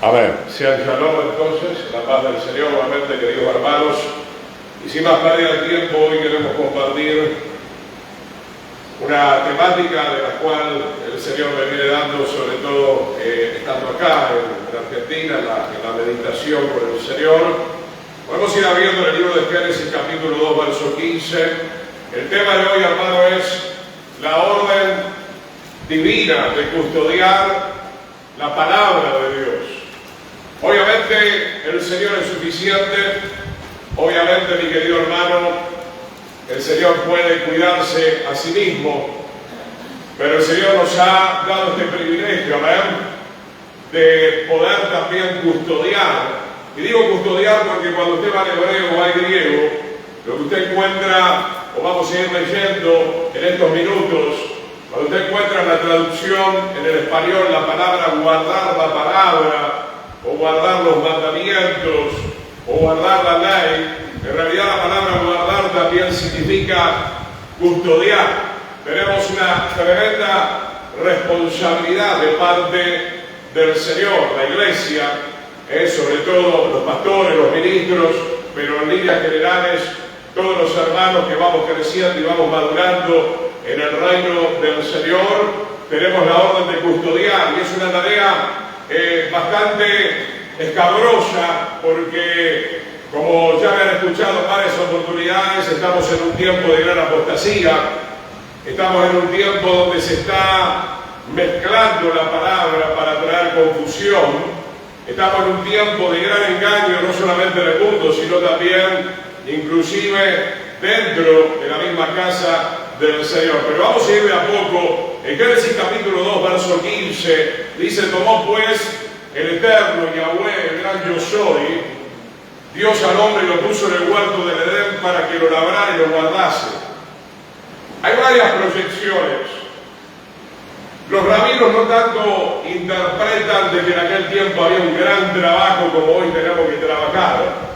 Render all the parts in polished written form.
Amén. Sean shalom entonces, la paz del Señor, nuevamente, queridos hermanos. Y sin más pérdida de tiempo, hoy queremos compartir una temática de la cual el Señor me viene dando, sobre todo estando acá en Argentina, en la meditación con el Señor. Podemos ir abriendo el libro de Génesis, capítulo 2, verso 15. El tema de hoy, hermano, es la orden divina de custodiar la palabra de Dios. Obviamente el Señor es suficiente, obviamente, mi querido hermano, el Señor puede cuidarse a sí mismo, pero el Señor nos ha dado este privilegio, amén, de poder también custodiar. Y digo custodiar porque cuando usted va al hebreo o al griego, lo que usted encuentra, o vamos a ir leyendo en estos minutos, cuando usted encuentra en la traducción en el español la palabra guardar la palabra, o guardar los mandamientos, o guardar la ley, en realidad la palabra guardar también significa custodiar. Tenemos una tremenda responsabilidad de parte del Señor, la iglesia, sobre todo los pastores, los ministros, pero en líneas generales todos los hermanos que vamos creciendo y vamos madurando en el reino del Señor, tenemos la orden de custodiar, y es una tarea bastante escabrosa, porque como ya me han escuchado en varias oportunidades, estamos en un tiempo de gran apostasía, estamos en un tiempo donde se está mezclando la palabra para traer confusión, estamos en un tiempo de gran engaño, no solamente en el mundo, sino también inclusive dentro de la misma casa del Señor. Pero vamos a ir de a poco. En Génesis capítulo 2, verso 15, dice: tomó pues el eterno Yahweh, el gran yo soy, Dios al hombre, y lo puso en el huerto del Edén para que lo labrara y lo guardase. Hay varias proyecciones. Los rabinos no tanto interpretan de que en aquel tiempo había un gran trabajo como hoy tenemos que trabajar.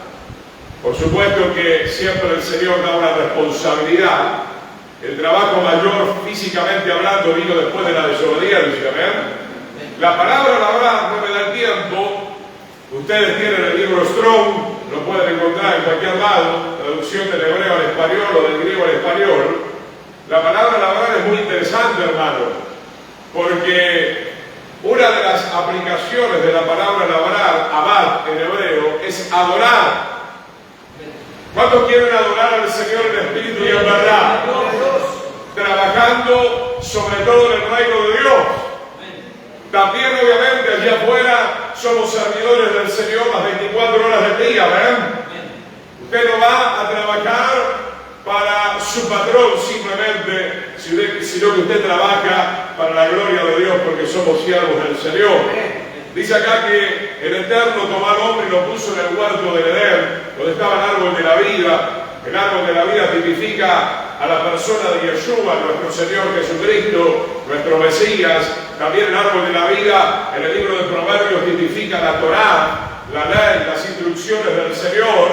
Por supuesto que siempre el Señor da una responsabilidad. El trabajo mayor, físicamente hablando, vino después de la desobediencia, ¿ven? La palabra labrar no me da el tiempo. Ustedes tienen el libro Strong, lo pueden encontrar en cualquier lado, traducción del hebreo al español o del griego al español. La palabra labrar es muy interesante, hermano, porque una de las aplicaciones de la palabra labrar, abad en hebreo, es adorar. ¿Cuántos quieren adorar al Señor en espíritu y en verdad? Trabajando sobre todo en el reino de Dios. También, obviamente, allá afuera somos servidores del Señor las 24 horas del día, ¿ven? Usted no va a trabajar para su patrón simplemente, sino que usted trabaja para la gloria de Dios, porque somos siervos del Señor. Dice acá que el Eterno tomó al hombre y lo puso en el huerto del Edén, donde estaba el árbol de la vida. El árbol de la vida tipifica a la persona de Yeshua, nuestro Señor Jesucristo, nuestro Mesías. También el árbol de la vida, en el libro de Proverbios, tipifica la Torá, la ley, las instrucciones del Señor.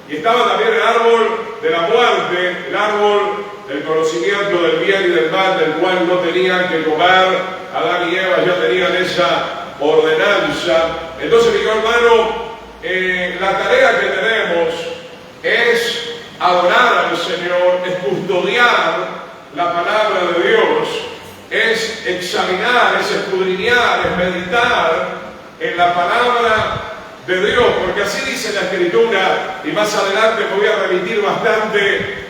Y estaba también el árbol de la muerte, el árbol del conocimiento del bien y del mal, del cual no tenían que comer. Adán y Eva ya tenían esa ordenanza. Entonces, mi hermano, la tarea que tenemos es adorar al Señor, es custodiar la palabra de Dios, es examinar, es escudriñar, es meditar en la palabra de Dios, porque así dice la Escritura, y más adelante me voy a remitir bastante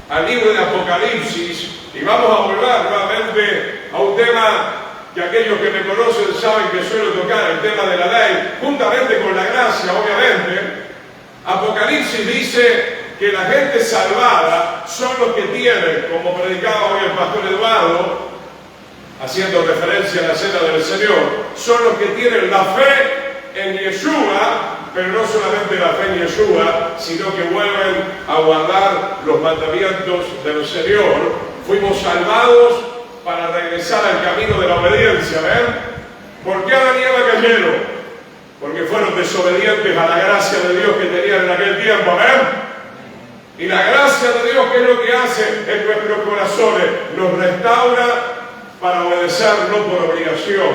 al libro de Apocalipsis, y vamos a volver nuevamente a un tema que aquellos que me conocen saben que suelo tocar, el tema de la ley, juntamente con la gracia, obviamente. Apocalipsis dice que la gente salvada son los que tienen, como predicaba hoy el pastor Eduardo, haciendo referencia a la cena del Señor, son los que tienen la fe en Yeshua, pero no solamente la fe en Yeshua, sino que vuelven a guardar los mandamientos del Señor. Fuimos salvados para regresar al camino de la obediencia, ¿ven? ¿Por qué Adán y Eva cayeron? Porque fueron desobedientes a la gracia de Dios que tenían en aquel tiempo, ¿ven? Y la gracia de Dios, ¿qué es lo que hace en nuestros corazones? Nos restaura para obedecer, no por obligación,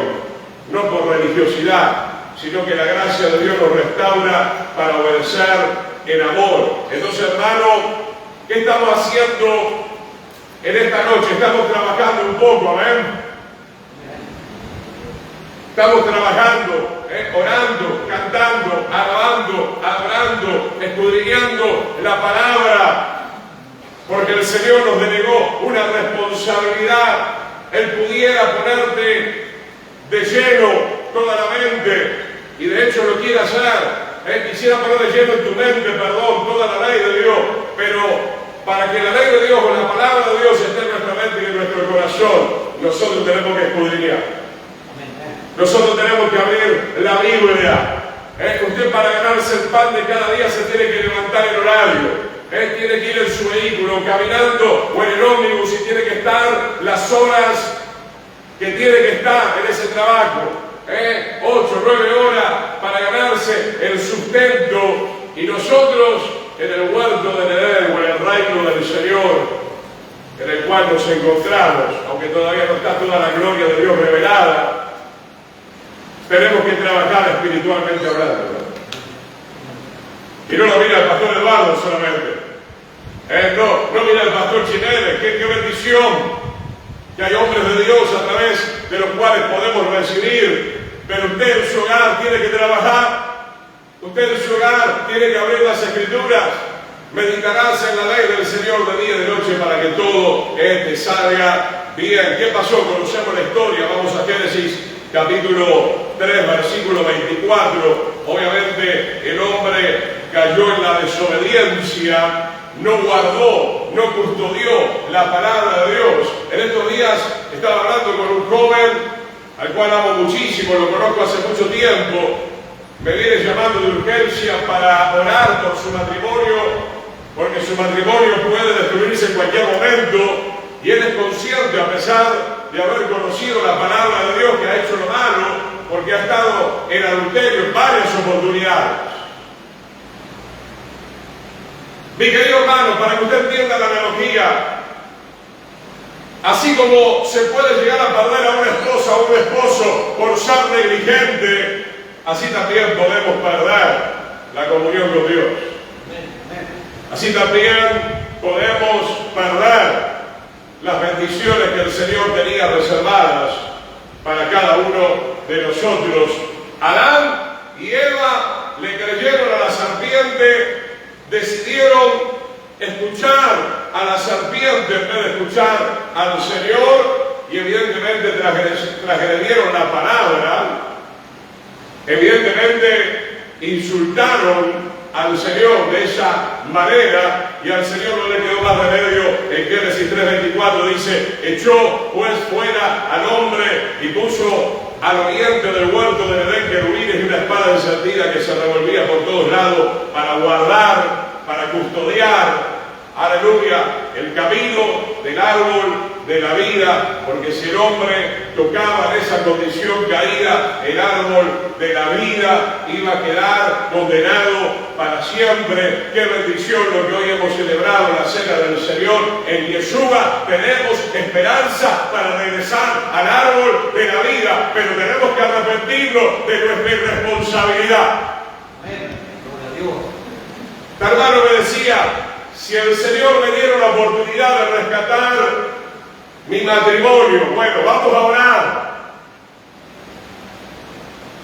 no por religiosidad, sino que la gracia de Dios nos restaura para obedecer en amor. Entonces, hermano, ¿qué estamos haciendo en esta noche? Estamos trabajando un poco, amén. Estamos trabajando, orando, cantando, alabando, adorando, escudriñando la palabra, porque el Señor nos delegó una responsabilidad. Él pudiera ponerte de lleno toda la mente, y de hecho lo quiere hacer. Él quisiera poner de lleno en tu mente, toda la ley de Dios, pero para que la ley de Dios o la palabra de Dios esté en nuestra mente y en nuestro corazón, nosotros tenemos que escudriñar. Nosotros tenemos que abrir la Biblia. Usted, para ganarse el pan de cada día, se tiene que levantar en horario. Tiene que ir en su vehículo, caminando o en el ómnibus, y tiene que estar las horas que tiene que estar en ese trabajo. 8, 9 horas para ganarse el sustento. Y nosotros, en el huerto del Edén, o en el reino del Señor, en el cual nos encontramos, aunque todavía no está toda la gloria de Dios revelada, tenemos que trabajar espiritualmente hablando. Y no lo mira el pastor Eduardo solamente. No mira el pastor Chineres. Qué bendición que hay hombres de Dios a través de los cuales podemos recibir. Pero usted en su hogar tiene que trabajar. Usted en su hogar tiene que abrir las Escrituras. Meditarás en la ley del Señor de día y de noche, para que todo te salga bien. ¿Qué pasó? Conocemos la historia. Vamos a Génesis capítulo 3, versículo 24. Obviamente el hombre cayó en la desobediencia, no guardó, no custodió la palabra de Dios. En estos días estaba hablando con un joven al cual amo muchísimo, lo conozco hace mucho tiempo. Me viene llamando de urgencia para orar por su matrimonio, porque su matrimonio puede destruirse en cualquier momento, y él es consciente, a pesar de haber conocido la palabra de Dios, que ha hecho lo malo, porque ha estado en adulterio en varias oportunidades. Mi querido hermano, para que usted entienda la analogía, así como se puede llegar a perder a una esposa o un esposo por ser negligente, así también podemos perder la comunión con Dios. Así también podemos perder las bendiciones que el Señor tenía reservadas para cada uno de nosotros. Adán y Eva le creyeron a la serpiente, decidieron escuchar a la serpiente en vez de escuchar al Señor, y evidentemente transgredieron la palabra. Evidentemente insultaron al Señor de esa manera, y al Señor no le quedó más remedio. En Génesis 3:24 dice: echó pues fuera al hombre y puso al oriente del huerto del Edén querubines y una espada encendida que se revolvía por todos lados para guardar, para custodiar, aleluya, el camino del árbol de la vida, porque si el hombre tocaba en esa condición caída, el árbol de la vida iba a quedar condenado para siempre. Qué bendición lo que hoy hemos celebrado en la cena del Señor. En Yeshua tenemos esperanza para regresar al árbol de la vida, pero tenemos que arrepentirnos de nuestra irresponsabilidad. Mi hermano me decía: si el Señor me diera la oportunidad de rescatar mi matrimonio, bueno, vamos a orar.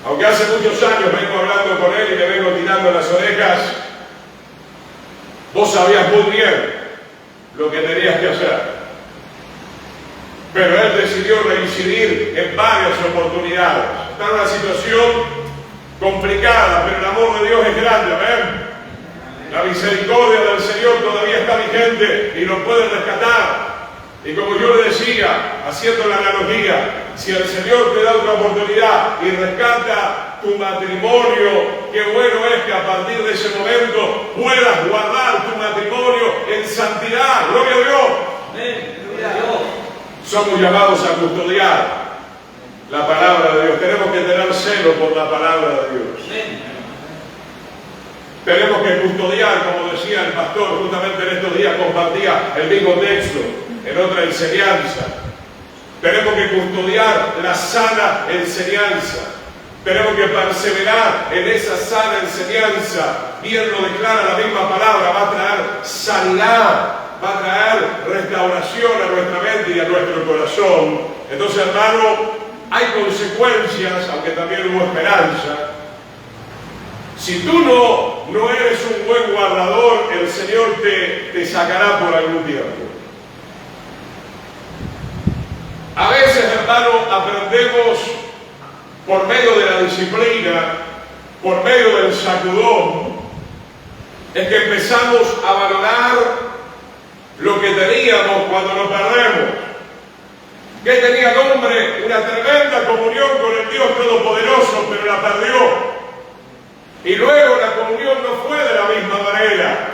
Aunque hace muchos años vengo hablando con él y le vengo tirando las orejas, vos sabías muy bien lo que tenías que hacer. Pero él decidió reincidir en varias oportunidades. Está en una situación complicada, pero el amor de Dios es grande, amén. La misericordia del Señor todavía está vigente y nos puede rescatar. Y como yo le decía, haciendo la analogía, si el Señor te da otra oportunidad y rescata tu matrimonio, qué bueno es que a partir de ese momento puedas guardar tu matrimonio en santidad. ¡Gloria a Dios! ¡Gloria a Dios! Somos llamados a custodiar la palabra de Dios. Tenemos que tener celo por la palabra de Dios. Tenemos que custodiar, como decía el pastor, justamente en estos días compartía el mismo texto en otra enseñanza. Tenemos que custodiar la sana enseñanza. Tenemos que perseverar en esa sana enseñanza. Bien lo declara la misma palabra, va a traer sanidad, va a traer restauración a nuestra mente y a nuestro corazón. Entonces, hermano, hay consecuencias, aunque también hubo esperanza. Si tú no eres un buen guardador, el Señor te sacará por algún tiempo. A veces, hermano, aprendemos por medio de la disciplina, por medio del sacudón, es que empezamos a valorar lo que teníamos cuando lo perdemos. Que tenía el hombre una tremenda comunión con el Dios Todopoderoso, pero la perdió. Y luego la comunión no fue de la misma manera.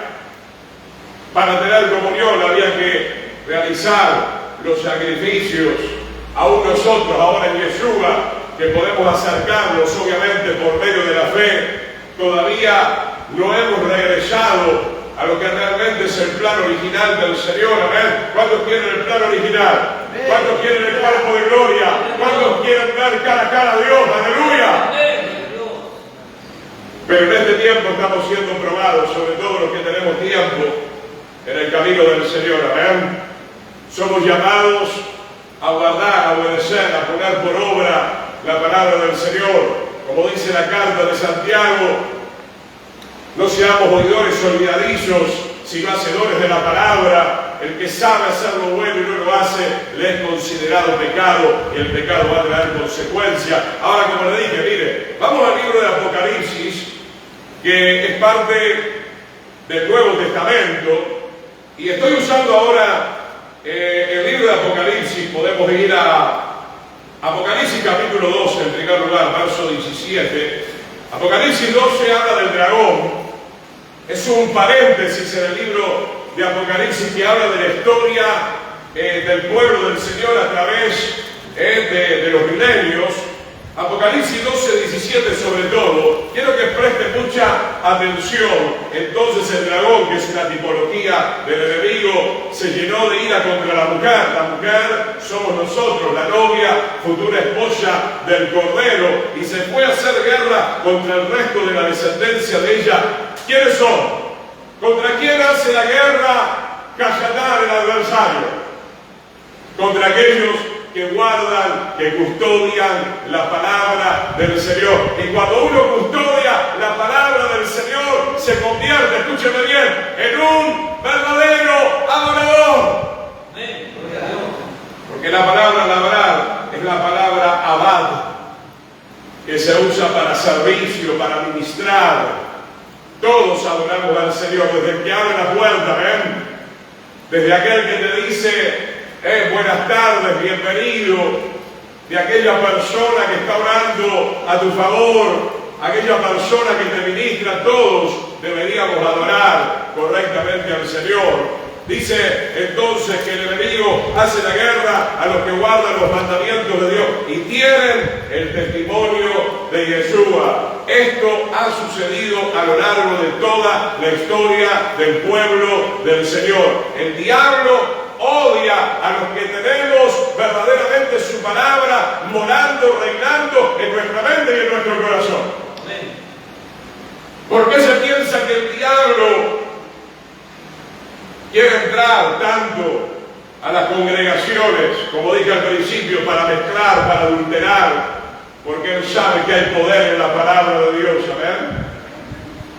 Para tener comunión había que realizar los sacrificios. Aún nosotros, ahora en Yeshua, que podemos acercarnos obviamente por medio de la fe, todavía no hemos regresado a lo que realmente es el plan original del Señor. Amén. ¿Cuántos quieren el plan original? ¿Cuántos quieren el cuerpo de gloria? ¿Cuántos quieren ver cara a cara a Dios? ¡Aleluya! Pero en este tiempo estamos siendo probados, sobre todo los que tenemos tiempo en el camino del Señor. Amén. Somos llamados a guardar, a obedecer, a poner por obra la palabra del Señor. Como dice la carta de Santiago, no seamos oidores olvidadizos, sino hacedores de la palabra. El que sabe hacer lo bueno y no lo hace, le es considerado pecado, y el pecado va a traer consecuencias. Ahora, como le dije, mire, vamos al libro de Apocalipsis, que es parte del Nuevo Testamento, y estoy usando ahora el libro de Apocalipsis. Podemos ir a Apocalipsis capítulo 12, en primer lugar, verso 17. Apocalipsis 12 habla del dragón. Es un paréntesis en el libro de Apocalipsis que habla de la historia del pueblo del Señor a través de los milenios. Apocalipsis 12, 17 sobre todo. Quiero que preste mucha atención. Entonces el dragón, que es una tipología del enemigo, se llenó de ira contra la mujer. La mujer somos nosotros, la novia, futura esposa del Cordero, y se fue a hacer guerra contra el resto de la descendencia de ella. ¿Quiénes son? ¿Contra quién hace la guerra Cayatar, el adversario? Contra aquellos que guardan, que custodian la palabra del Señor. Y cuando uno custodia la palabra del Señor, se convierte, escúcheme bien, en un verdadero adorador. Porque la palabra labrar es la palabra abad, que se usa para servicio, para ministrar. Todos adoramos al Señor, desde el que abre la puerta, ¿ven? Desde aquel que te dice buenas tardes, bienvenido, de aquella persona que está orando a tu favor, aquella persona que te ministra. Todos deberíamos adorar correctamente al Señor. Dice entonces que el enemigo hace la guerra a los que guardan los mandamientos de Dios y tienen el testimonio de Yeshua. Esto ha sucedido a lo largo de toda la historia del pueblo del Señor. El diablo odia a los que tenemos verdaderamente su palabra morando, reinando en nuestra mente y en nuestro corazón. ¿Por qué se piensa que el diablo quiere entrar tanto a las congregaciones, como dije al principio, para mezclar, para adulterar? Porque él sabe que hay poder en la palabra de Dios. Amén.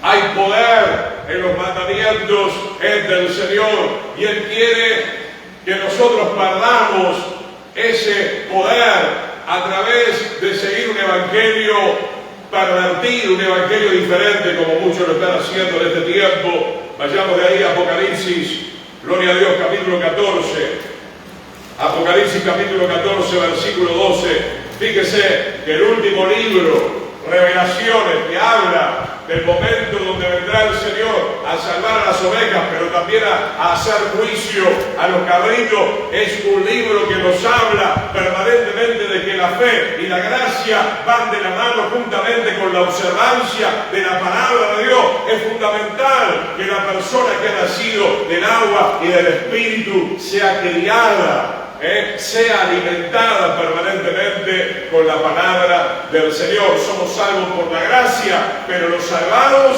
Hay poder en los mandamientos del Señor, y él quiere que nosotros perdamos ese poder a través de seguir un evangelio pervertido, un evangelio diferente, como muchos lo están haciendo en este tiempo. Vayamos de ahí a Apocalipsis, gloria a Dios, capítulo 14. Apocalipsis capítulo 14, versículo 12. Fíjese que el último libro, Revelaciones, que habla del momento donde vendrá el Señor a salvar a las ovejas, pero también a hacer juicio a los cabritos, es un libro que nos habla permanentemente de que la fe y la gracia van de la mano juntamente con la observancia de la palabra de Dios. Es fundamental que la persona que ha nacido del agua y del Espíritu sea criada sea alimentada permanentemente con la palabra del Señor. Somos salvos por la gracia, pero los salvados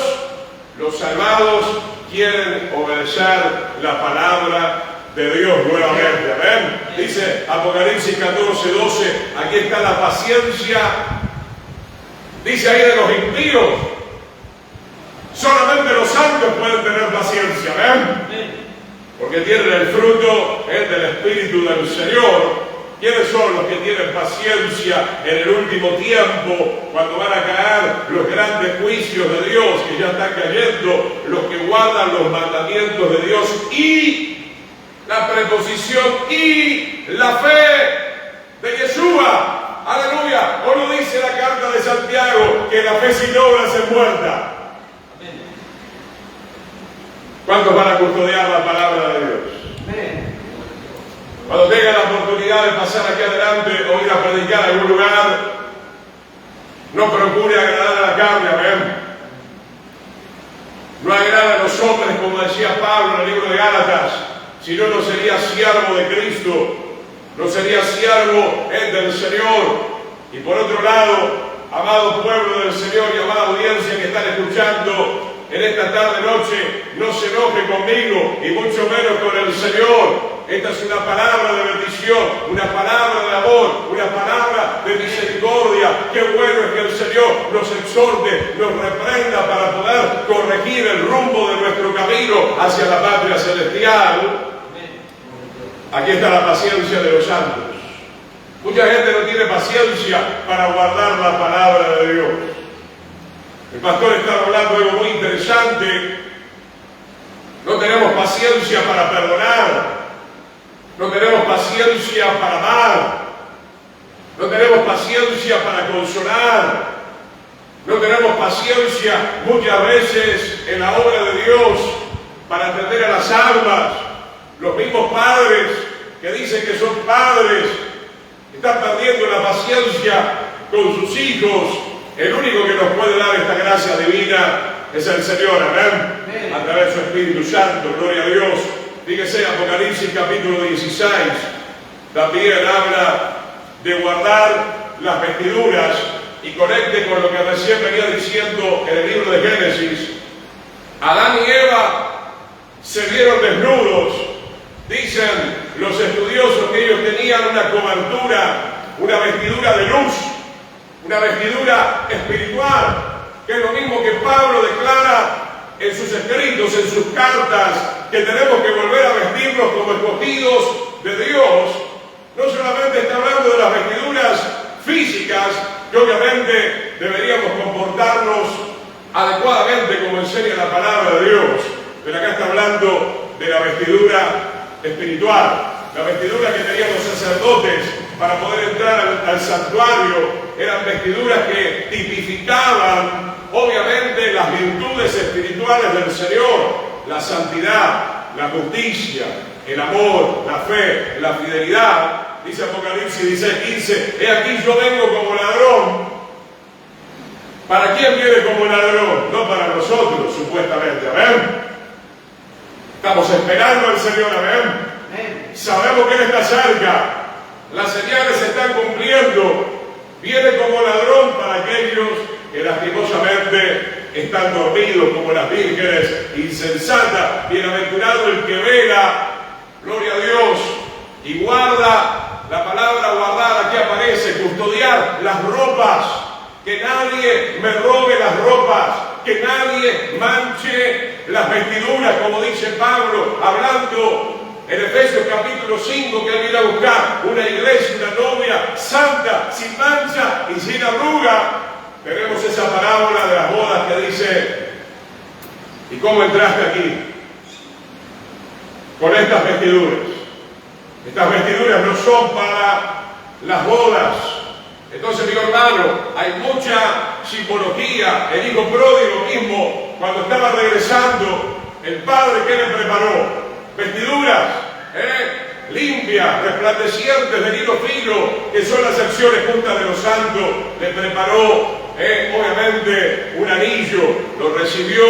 quieren obedecer la palabra de Dios nuevamente. Amén. Dice Apocalipsis 14:12, aquí está la paciencia. Dice ahí de los impíos. Solamente los santos pueden tener paciencia. Amén. Porque tienen el fruto del Espíritu del Señor. ¿Quiénes son los que tienen paciencia en el último tiempo, cuando van a caer los grandes juicios de Dios, que ya están cayendo? Los que guardan los mandamientos de Dios y la preposición y la fe de Yeshua. Aleluya. ¿O no dice la carta de Santiago que la fe sin obras es muerta? ¿Cuántos van a custodiar la palabra de Dios? Cuando tengan la oportunidad de pasar aquí adelante o ir a predicar a algún lugar, no procure agradar a la carne, amén. No agrada a los hombres, como decía Pablo en el libro de Gálatas, si no, no sería siervo de Cristo, no sería siervo del Señor. Y por otro lado, amado pueblo del Señor y amada audiencia que están escuchando en esta tarde-noche, no se enoje conmigo y mucho menos con el Señor. Esta es una palabra de bendición, una palabra de amor, una palabra de misericordia. Qué bueno es que el Señor nos exhorte, nos reprenda para poder corregir el rumbo de nuestro camino hacia la patria celestial. Aquí está la paciencia de los santos. Mucha gente no tiene paciencia para guardar la palabra de Dios. El pastor está hablando de algo muy interesante. No tenemos paciencia para perdonar. No tenemos paciencia para amar. No tenemos paciencia para consolar. No tenemos paciencia muchas veces en la obra de Dios para atender a las almas. Los mismos padres que dicen que son padres están perdiendo la paciencia con sus hijos. El único que nos puede dar esta gracia divina es el Señor, amén. A través de su Espíritu Santo, gloria a Dios. Fíjese, Apocalipsis capítulo 16, también habla de guardar las vestiduras y conecte con lo que recién venía diciendo en el libro de Génesis. Adán y Eva se vieron desnudos. Dicen los estudiosos que ellos tenían una cobertura, una vestidura de luz, una vestidura espiritual, que es lo mismo que Pablo declara en sus escritos, en sus cartas, que tenemos que volver a vestirnos como escogidos de Dios. No solamente está hablando de las vestiduras físicas, que obviamente deberíamos comportarnos adecuadamente como enseña la palabra de Dios, pero acá está hablando de la vestidura espiritual, la vestidura que tenían los sacerdotes para poder entrar al santuario. Eran vestiduras que tipificaban obviamente las virtudes espirituales del Señor, la santidad, la justicia, el amor, la fe, la fidelidad. Dice Apocalipsis 16:15, he aquí yo vengo como ladrón. ¿Para quién viene como ladrón? No para nosotros, supuestamente, amén. Estamos esperando al Señor, amén. Sabemos que Él está cerca, las señales se están cumpliendo. Viene como ladrón para aquellos que lastimosamente están dormidos, como las vírgenes insensatas. Bienaventurado el que vela, gloria a Dios, y guarda. La palabra guardar aquí aparece, custodiar las ropas, que nadie me robe las ropas, que nadie manche las vestiduras, como dice Pablo, hablando en Efesios capítulo 5, que él viene a buscar una iglesia, una novia santa, sin mancha y sin arruga. Tenemos esa parábola de las bodas que dice, ¿y cómo entraste aquí? Con estas vestiduras. Estas vestiduras no son para las bodas. Entonces, mi hermano, hay mucha simbología. El hijo pródigo mismo, cuando estaba regresando, el padre, ¿qué le preparó? Vestiduras limpias, resplandecientes de lino fino, que son las acciones juntas de los santos. Le preparó obviamente un anillo, lo recibió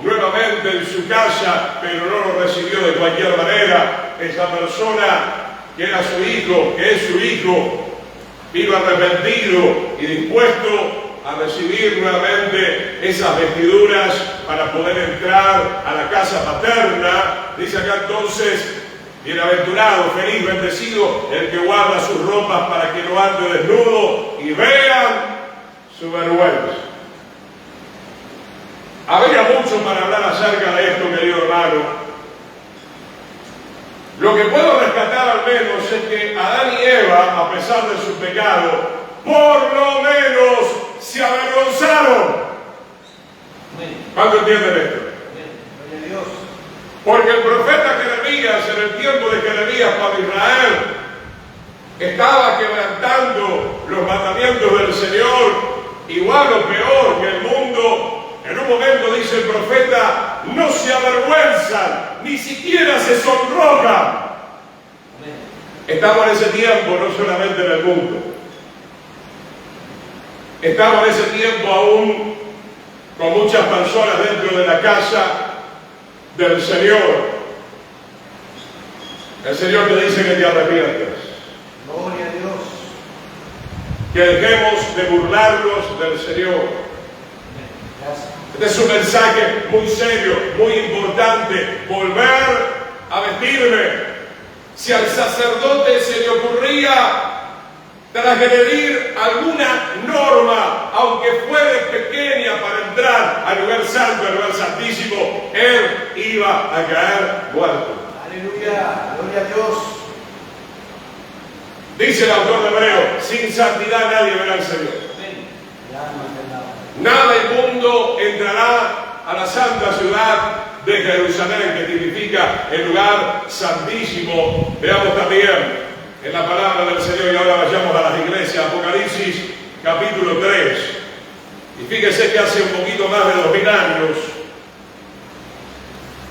nuevamente en su casa, pero no lo recibió de cualquier manera. Esa persona que era su hijo, que es su hijo, vino arrepentido y dispuesto a recibir nuevamente esas vestiduras para poder entrar a la casa paterna. Dice acá entonces: bienaventurado, feliz, bendecido el que guarda sus ropas para que no ande desnudo y vean su vergüenza. Habría mucho para hablar acerca de esto, querido hermano. Lo que puedo rescatar al menos es que Adán y Eva, a pesar de su pecado, por lo menos se avergonzaron. ¿Cuánto entienden esto? Gloria a Dios. Porque el profeta Jeremías, en el tiempo de Jeremías para Israel, estaba quebrantando los mandamientos del Señor, igual o peor que el mundo. En un momento, dice el profeta, no se avergüenzan, ni siquiera se sonrojan. Estamos en ese tiempo, no solamente en el mundo. Estamos en ese tiempo aún con muchas personas dentro de la casa del Señor. El Señor te dice que te arrepientas. Gloria a Dios. Que dejemos de burlarnos del Señor. Este es un mensaje muy serio, muy importante. Volver a vestirme. Si al sacerdote se le ocurría transgredir alguna norma, aunque fuera pequeña, para entrar al lugar santo, al lugar santísimo, él iba a caer muerto. Aleluya, gloria a Dios. Dice el autor de Hebreo: sin santidad nadie verá al Señor. Nada inmundo entrará a la santa ciudad de Jerusalén, que significa el lugar santísimo. Veamos también en la palabra del Señor, y ahora vayamos a las iglesias, Apocalipsis capítulo 3. Y fíjese que hace un poquito más de 2000 años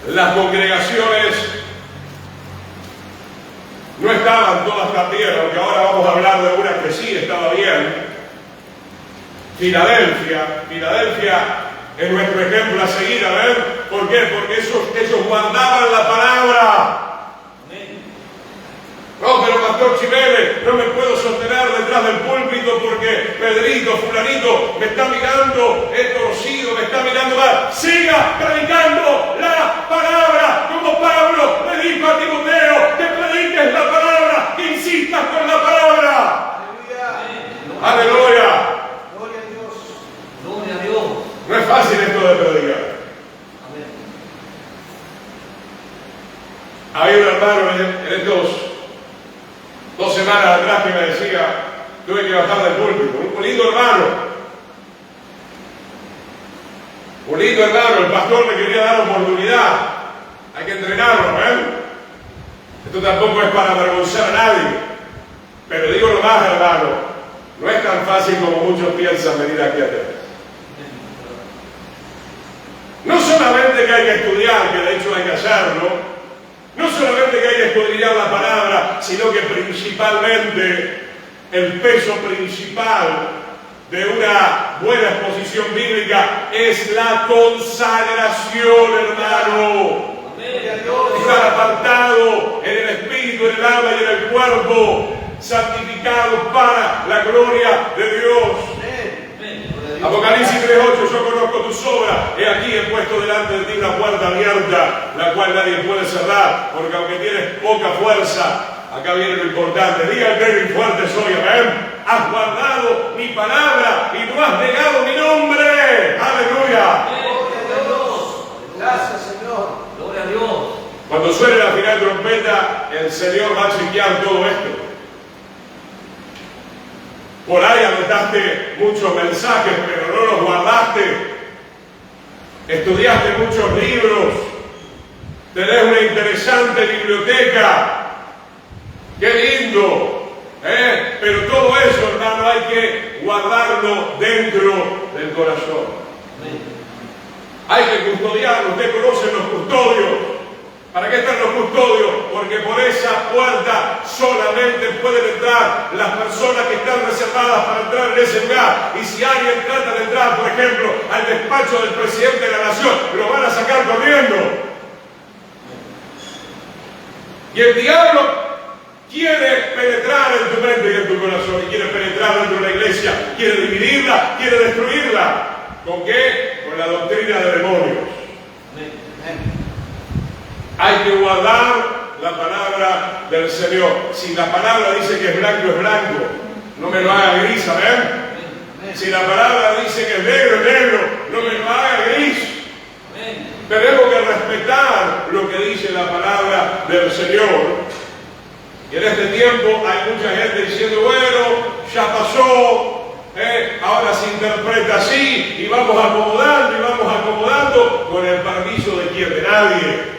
las congregaciones no estaban todas tan bien, aunque ahora vamos a hablar de una que sí estaba bien. Filadelfia es nuestro ejemplo a seguir, a ver, ¿por qué? Porque ellos guardaban la palabra. No, pero pastor Chimele, no me puedo sostener detrás del púlpito porque Pedrito, fulanito, me está mirando torcido, me está mirando mal. Siga predicando la palabra, como Pablo le dijo a Timoteo, que prediques la palabra, que insistas con la palabra. Aleluya. Aleluya. Gloria a Dios. Gloria a Dios. No es fácil esto de predicar. Amén. Hay un hermano en estos 2 semanas atrás que me decía: tuve que bajar del púlpito. Un lindo hermano. Un lindo hermano. El pastor me quería dar oportunidad. Hay que entrenarlo, ¿ven? Esto tampoco es para avergonzar a nadie. Pero digo lo más, hermano, no es tan fácil como muchos piensan venir aquí atrás. No solamente que hay que estudiar, que de hecho hay que hacerlo, no solamente que hay que escudriñar la palabra, sino que principalmente el peso principal de una buena exposición bíblica es la consagración, hermano. Estar apartado en el espíritu, en el alma y en el cuerpo, santificado para la gloria de Dios. Apocalipsis 3:8: yo conozco tus obras, he aquí he puesto delante de ti una puerta abierta, la cual nadie puede cerrar, porque aunque tienes poca fuerza, acá viene lo importante, diga el débil fuerte soy, amén, has guardado mi palabra y no has negado mi nombre. Aleluya. Gloria a Dios. Gracias, Señor. Gloria a Dios. Cuando suene la final trompeta, el Señor va a chequear todo esto. Por ahí anotaste muchos mensajes, pero no los guardaste. Estudiaste muchos libros. Tenés una interesante biblioteca. ¡Qué lindo! Pero todo eso, hermano, hay que guardarlo dentro del corazón. Hay que custodiarlo. Usted conoce los custodios. ¿Para qué están los custodios? Porque por esa puerta solamente pueden entrar las personas que están reservadas para entrar en ese lugar. Y si alguien trata de entrar, por ejemplo, al despacho del presidente de la nación, lo van a sacar corriendo. Y el diablo quiere penetrar en tu mente y en tu corazón, y quiere penetrar dentro de la iglesia, quiere dividirla, quiere destruirla. ¿Con qué? Con la doctrina de demonios. Hay que guardar la palabra del Señor. Si la palabra dice que es blanco, no me lo haga gris, ¿amén? Si la palabra dice que es negro, no me lo haga gris. Tenemos que respetar lo que dice la palabra del Señor. Y en este tiempo hay mucha gente diciendo, bueno, ya pasó, ahora se interpreta así, y vamos acomodando con el permiso de quién, de nadie.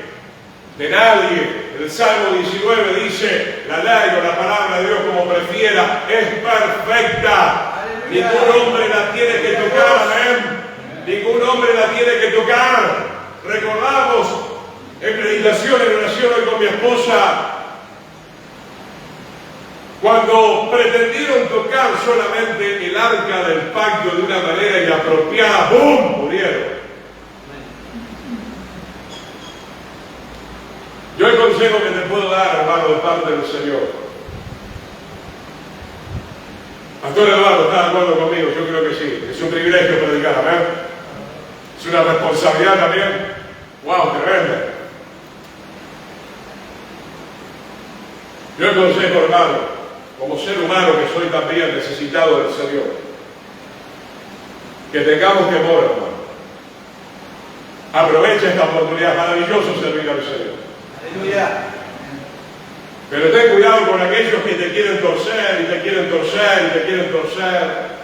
De nadie. El Salmo 19 dice, la ley o la palabra de Dios, como prefiera, es perfecta. Ningún hombre la tiene que tocar, amén. Ningún hombre la tiene que tocar. Recordamos en meditación, en oración hoy con mi esposa, cuando pretendieron tocar solamente el arca del pacto de una manera inapropiada, ¡bum!, murieron. Yo el consejo que te puedo dar, hermano, de parte del Señor. Pastor Eduardo, ¿está de acuerdo conmigo? Yo creo que sí. Es un privilegio predicar, amén. Es una responsabilidad también. ¡Wow! Tremenda. Yo el consejo, hermano, como ser humano que soy también necesitado del Señor, que tengamos temor, hermano. Aprovecha esta oportunidad, maravilloso servir al Señor. Aleluya. Pero ten cuidado con aquellos que te quieren torcer, y te quieren torcer, y te quieren torcer.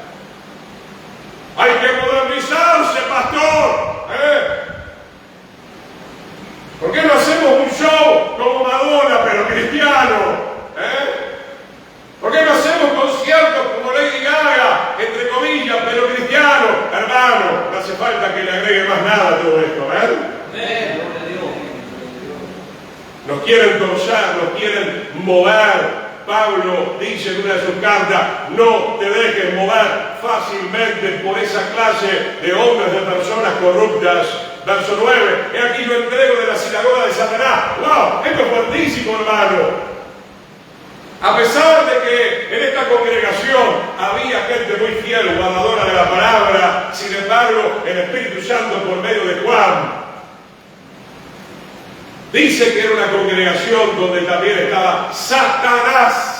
Hay que modernizarse, pastor. ¿Por qué no hacemos un show como Madonna, pero cristiano? ¿Por qué no hacemos conciertos como Lady Gaga, entre comillas, pero cristiano? Hermano, no hace falta que le agregue más nada a todo esto, Nos quieren torcer, nos quieren mover. Pablo dice en una de sus cartas, no te dejes mover fácilmente por esa clase de hombres, de personas corruptas. Verso 9, he aquí yo entrego de la sinagoga de Satanás. ¡Wow! Esto es fuertísimo, hermano. A pesar de que en esta congregación había gente muy fiel, guardadora de la palabra, sin embargo, el Espíritu Santo por medio de Juan dice que era una congregación donde también estaba Satanás.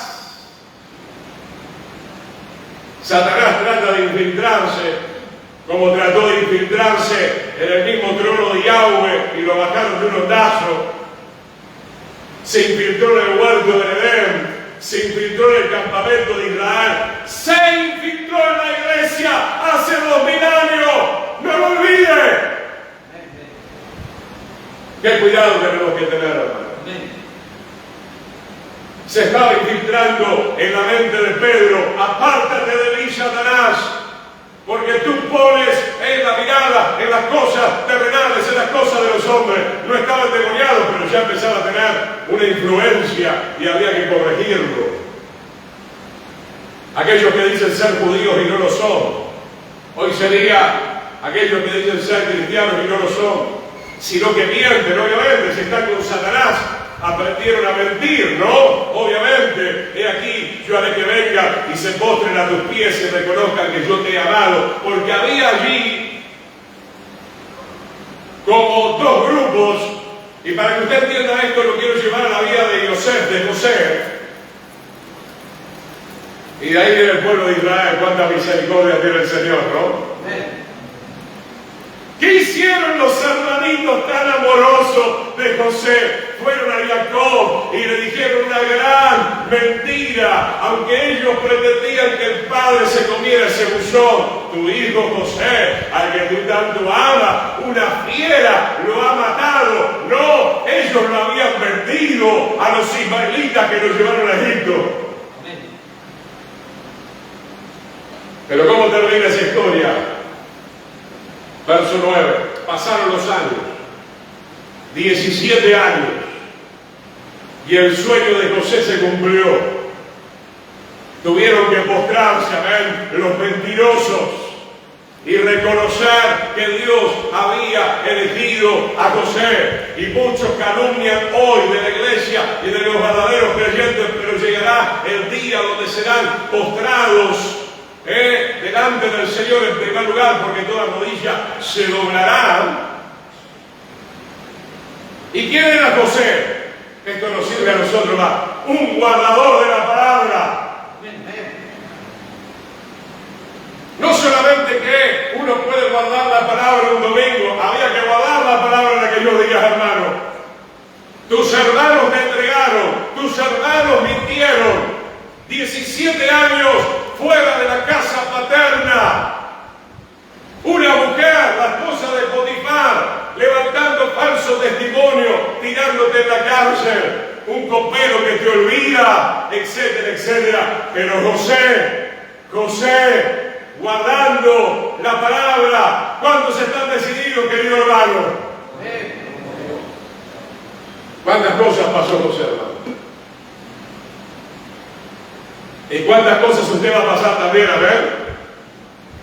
Satanás trata de infiltrarse, como trató de infiltrarse en el mismo trono de Yahweh y lo bajaron de un ondazo. Se infiltró en el huerto de Edén, se infiltró en el campamento de Israel, se infiltró en la iglesia hace 2000 años. ¡No lo olvide! ¡Qué cuidado tenemos que tener, hermano! Se estaba infiltrando en la mente de Pedro, apártate de mí, Satanás, porque tú pones en la mirada en las cosas terrenales, en las cosas de los hombres. No estaba endemoniado, pero ya empezaba a tener una influencia y había que corregirlo. Aquellos que dicen ser judíos y no lo son. Hoy sería aquellos que dicen ser cristianos y no lo son, sino que mienten, obviamente, si están con Satanás, aprendieron a mentir, ¿no? Obviamente, he aquí, yo haré que venga y se postren a tus pies y reconozcan que yo te he amado, porque había allí como dos grupos, y para que usted entienda esto, lo quiero llevar a la vida de José, y de ahí viene el pueblo de Israel. Cuánta misericordia tiene el Señor, ¿no? ¿Qué hicieron los hermanitos tan amorosos de José? Fueron a Jacob y le dijeron una gran mentira, aunque ellos pretendían que el padre se comiera ese buzón. Tu hijo José, al que tú tanto amas, una fiera lo ha matado. No, ellos lo habían vendido a los ismaelitas que lo llevaron a Egipto. Pero ¿cómo termina esa historia? Verso 9, pasaron los años, 17 años, y el sueño de José se cumplió. Tuvieron que postrarse, amén, los mentirosos, y reconocer que Dios había elegido a José. Y muchos calumnian hoy de la iglesia y de los verdaderos creyentes, pero llegará el día donde serán postrados delante del Señor en primer lugar, porque toda rodilla se doblará. ¿Y quién era José? Esto nos sirve a nosotros más. Un guardador de la palabra. No solamente que uno puede guardar la palabra un domingo, había que guardar la palabra en aquellos días, hermano. Tus hermanos te entregaron, tus hermanos mintieron. 17 años fuera de la casa paterna. Una mujer, la esposa de Potifar, levantando falso testimonio, tirándote en la cárcel. Un copero que te olvida, etcétera, etcétera. Pero José, guardando la palabra. ¿Cuántos están decididos, querido hermano? ¿Cuántas cosas pasó José, hermano? ¿Y cuántas cosas usted va a pasar también? A ver.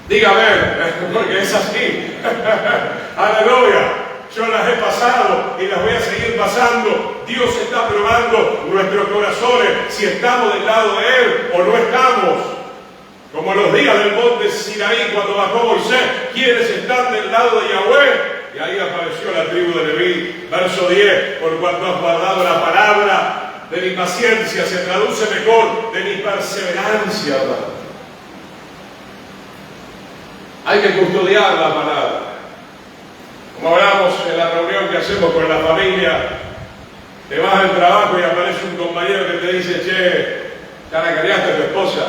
Diga a ver, porque es así. Aleluya. Yo las he pasado y las voy a seguir pasando. Dios está probando nuestros corazones, si estamos del lado de Él o no estamos. Como en los días del monte Sinaí, cuando bajó Moisés, ¿quiénes están del lado de Yahweh? Y ahí apareció la tribu de Leví. Verso 10, por cuanto has guardado la palabra de mi paciencia, se traduce mejor, de mi perseverancia, hermano. Hay que custodiar la palabra. Como hablamos en la reunión que hacemos con la familia, te vas al trabajo y aparece un compañero que te dice, che, ya la cariaste a tu esposa.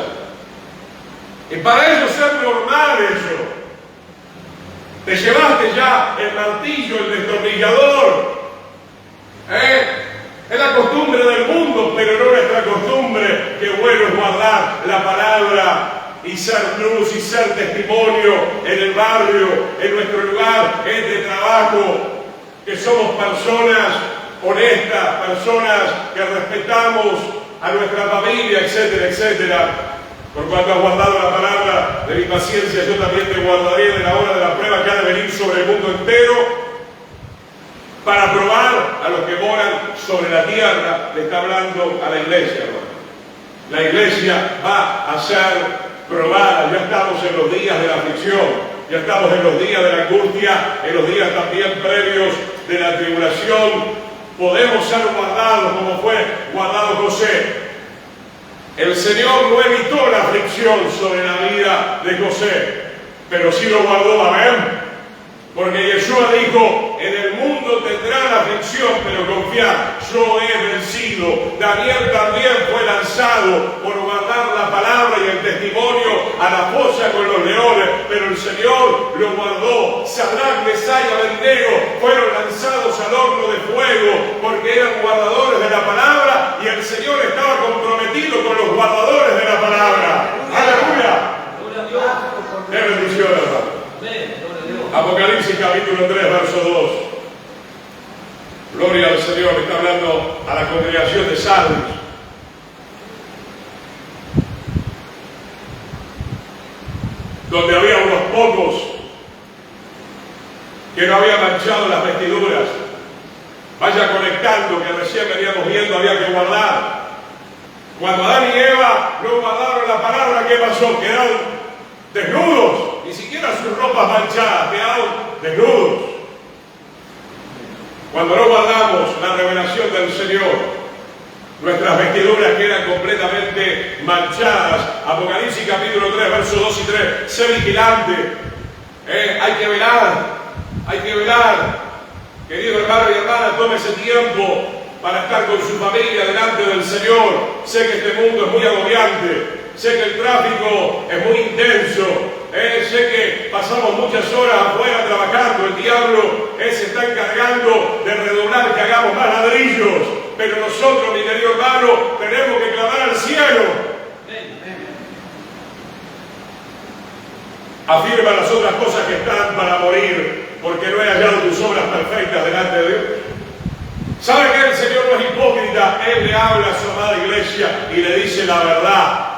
Y para ellos es normal eso. Te llevaste ya el martillo, el destornillador. Es la costumbre del mundo, pero no nuestra costumbre. Qué bueno es guardar la palabra y ser luz y ser testimonio en el barrio, en nuestro lugar de trabajo, que somos personas honestas, personas que respetamos a nuestra familia, etcétera, etcétera. Por cuanto has guardado la palabra de mi paciencia, yo también te guardaré de la hora de la prueba que ha de venir sobre el mundo entero, para probar a los que moran sobre la tierra. Le está hablando a la iglesia, hermano. La iglesia va a ser probada. Ya estamos en los días de la aflicción, ya estamos en los días de la angustia, en los días también previos de la tribulación. Podemos ser guardados como fue guardado José. El Señor no evitó la aflicción sobre la vida de José, pero sí lo guardó, amén. Porque Yeshua dijo, en el mundo tendrán aflicción, pero confiad, yo he vencido. Daniel también fue lanzado por guardar la palabra y el testimonio a la fosa con los leones, pero el Señor lo guardó. Sadrach, Mesach y Abednego fueron lanzados al horno de fuego porque eran guardadores de la palabra, y el Señor estaba comprometido con los guardadores de la palabra. ¡Aleluya! Gloria a Dios. ¡Qué bendición, hermano! Amén. Gloria a Dios. Apocalipsis capítulo 3, verso 2. Gloria al Señor. Está hablando a la congregación de Sardis. Donde había unos pocos que no habían manchado las vestiduras. Vaya conectando, que recién veníamos viendo, había que guardar. Cuando Adán y Eva no guardaron la palabra, ¿qué pasó? Quedaron desnudos. Ni siquiera sus ropas manchadas, quedaron desnudos. Cuando no guardamos la revelación del Señor, nuestras vestiduras quedan completamente manchadas. Apocalipsis capítulo 3, versos 2 y 3. Sé vigilante. Hay que velar. Querido hermano y hermana, tómese tiempo para estar con su familia delante del Señor. Sé que este mundo es muy agobiante. Sé que el tráfico es muy intenso. Sé que pasamos muchas horas afuera trabajando. El diablo se está encargando de redoblar que hagamos más ladrillos. Pero nosotros, mi querido hermano, tenemos que clamar al cielo. Afirma las otras cosas que están para morir, porque no he hallado tus obras perfectas delante de Dios. ¿Sabe que el Señor no es hipócrita? Él le habla a su amada iglesia y le dice la verdad.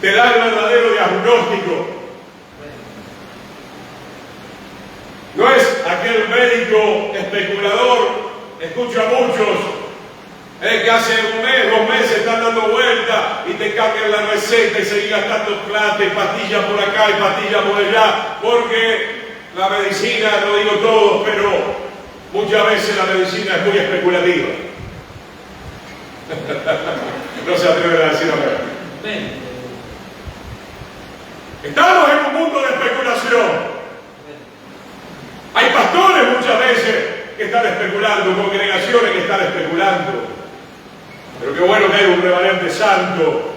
te da el verdadero diagnóstico. No es aquel médico especulador, escucho a muchos, que hace un mes, 2 meses están dando vueltas y te cambian la receta y seguís gastando plata y pastillas por acá y pastillas por allá, porque la medicina, no digo todo, pero muchas veces la medicina es muy especulativa. No se atreven a decir amén. Estamos en un mundo de especulación. Hay pastores muchas veces que están especulando, congregaciones que están especulando. Pero qué bueno que hay un remanente santo.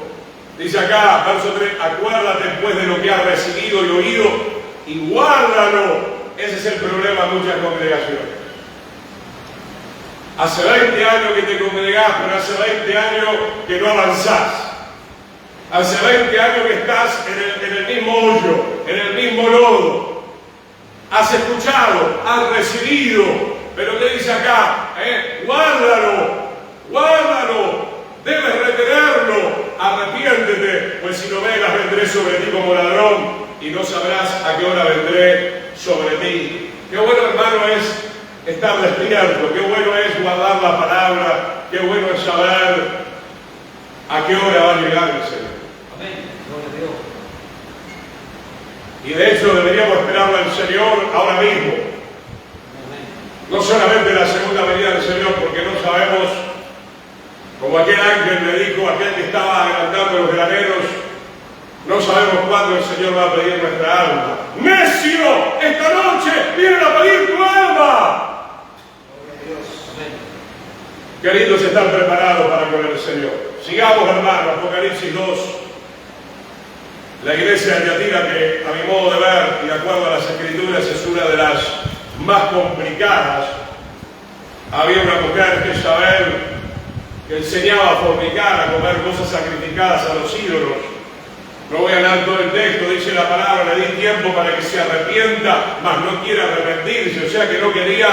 Dice acá, verso 3, acuérdate pues de lo que has recibido y oído y guárdalo. Ese es el problema de muchas congregaciones. Hace 20 años que te congregás, pero hace 20 años que no avanzás. Hace 20 años que estás en el mismo hoyo, en el mismo lodo. Has escuchado, has recibido, pero ¿qué dice acá? Guárdalo, guárdalo, debes retenerlo, arrepiéntete, pues si no velas vendré sobre ti como ladrón y no sabrás a qué hora vendré sobre ti. Qué bueno, hermano, es estar despierto, qué bueno es guardar la palabra, qué bueno es saber a qué hora va a llegar el Señor. Amén. Gloria a Dios. Y de hecho deberíamos esperarlo al Señor ahora mismo. No solamente la segunda venida del Señor, porque no sabemos, como aquel ángel le dijo, aquel que estaba adelantando los graneros, no sabemos cuándo el Señor va a pedir nuestra alma. ¡Necio! Esta noche vienen a pedir tu alma. Qué lindo es estar preparado para con el Señor. Sigamos, hermanos, Apocalipsis 2. La iglesia de Tiatira, que a mi modo de ver y de acuerdo a las Escrituras es una de las más complicadas. Había una mujer, Jezabel, que enseñaba a fornicar, a comer cosas sacrificadas a los ídolos. No voy a hablar todo el texto, dice la palabra, le di tiempo para que se arrepienta, mas no quiere arrepentirse, o sea que no quería